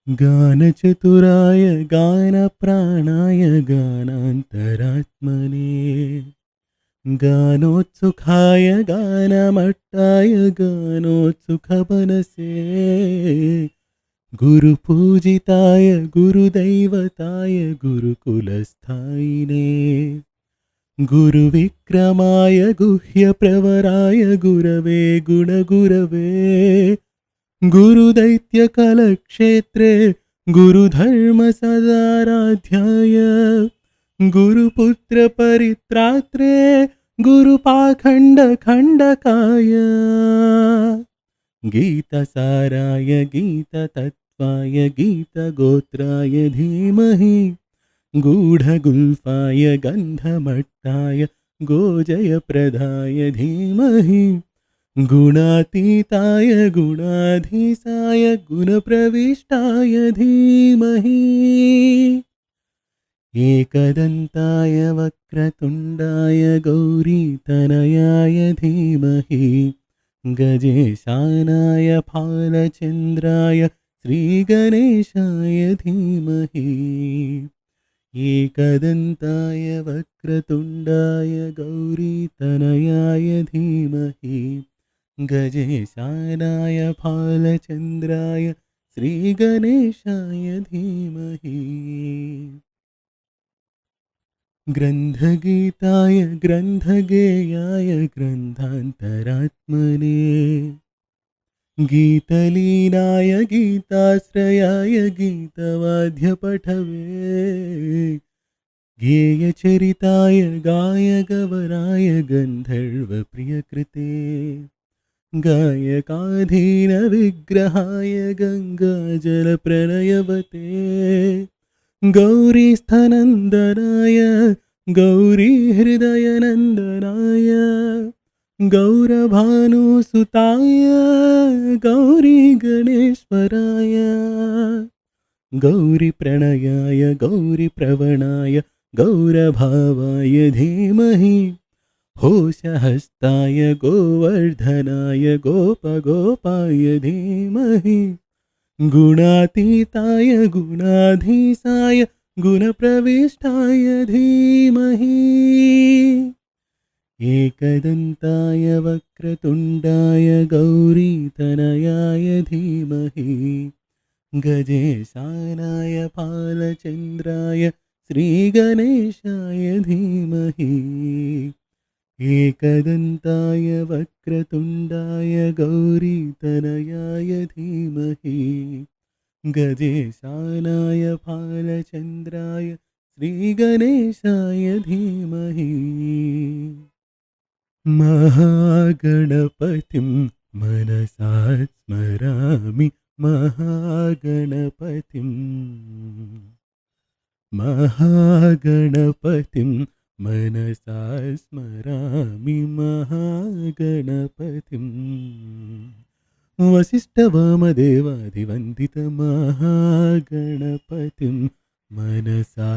गानचतुराय गानप्राणाय गानान्तरात्मने गानोत्सुकाय गानमट्टाय गानोत्सुकमनसे गुरुपूजिताय गुरुदैवताय गुरुकुलस्थायिने गुरुविक्रमाय गुह्यप्रवराय गुरवे गुणगुरवे गुरुदैत्यकलक्षेत्रे गुरुधर्मसदाराध्याय गुरुपुत्रपरित्रात्रे गुरुपाखण्डखण्डकाय गीतसाराय गीततत्त्वाय गीतगोत्राय धीमहि गूढगुल्फाय गन्धमट्टाय गोजयप्रदाय धीमहि गुणातीताय गुणाधीशाय गुणप्रविष्टाय धीमहि एकदन्ताय वक्रतुण्डाय गौरीतनयाय धीमहि गजेशानाय फालचन्द्राय श्रीगणेशाय धीमहि एकदन्ताय वक्रतुण्डाय गौरीतनयाय धीमहि गजेशानाय फालचन्द्राय श्रीगणेशाय धीमहि ग्रन्थगीताय ग्रन्थगेयाय ग्रन्थान्तरात्मने गीतलीनाय गीताश्रयाय गीतवाद्यपठवे गेयचरिताय गायगवराय गन्धर्वप्रियकृते गायकाधीनविग्रहाय गङ्गाजलप्रलयवते गौरीस्थनन्दनाय गौरीहृदयनन्दनाय गौरभानुसुताय गौरीगणेश्वराय गौरीप्रणयाय गौरीप्रवणाय गौरभावाय धीमहि होशहस्ताय गोवर्धनाय गोपगोपाय धीमहि गुणातीताय गुणाधीशाय गुणप्रविष्टाय धीमहि एकदन्ताय वक्रतुण्डाय गौरीतनयाय धीमहि गजेशानाय फालचन्द्राय श्रीगणेशाय धीमहि एकदन्ताय वक्रतुण्डाय गौरीतनयाय धीमहि गजेशानाय फालचन्द्राय श्रीगणेशाय धीमहि महागणपतिं मनसा स्मरामि महागणपतिं मनसा स्मरामि महागणपतिं वसिष्ठवामदेवादिवन्दितमहागणपतिं मनसा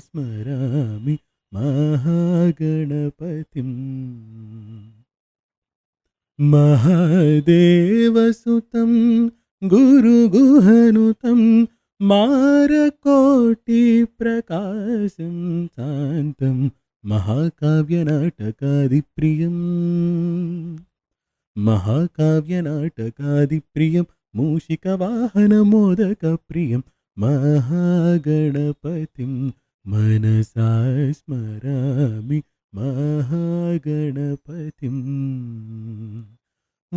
स्मरामि महागणपतिं महादेवसुतं गुरुगुहनुतं मारकोटिप्रकाशं शान्तं महाकाव्यनाटकादिप्रियं मूषिकवाहनमोदकप्रियं महागणपतिं मनसा स्मरामि महागणपतिं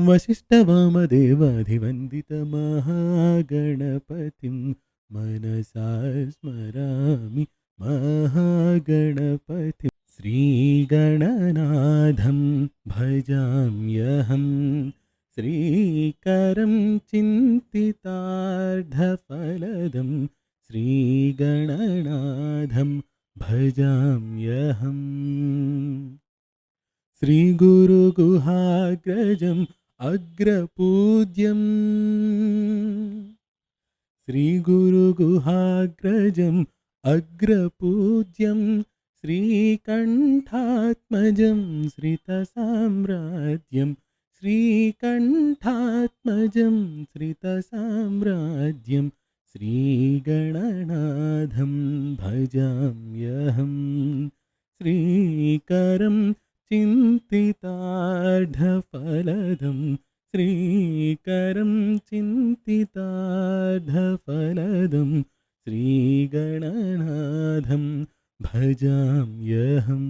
वसिष्ठवामदेवाधिवन्दितमहागणपतिं मनसा स्मरामि महागणपतिं श्रीगणनाथं भजाम्यहं श्रीकरं चिन्तितार्थफलदं श्रीगणनाथं भजाम्यहम् श्रीगुरुगुहाग्रजम् अग्रपूज्यम् श्रीगुरुगुहाग्रजम् अग्रपूज्यं श्रीकण्ठात्मजं श्रितसाम्राज्यं श्रीकण्ठात्मजं श्रितसाम्राज्यं श्रीगणनाथं भजाम्यहं श्रीकरं चिन्तितार्थफलदं श्रीकरं चिन्तितार्थफलदं श्रीगणनाथं भजाम्यहम्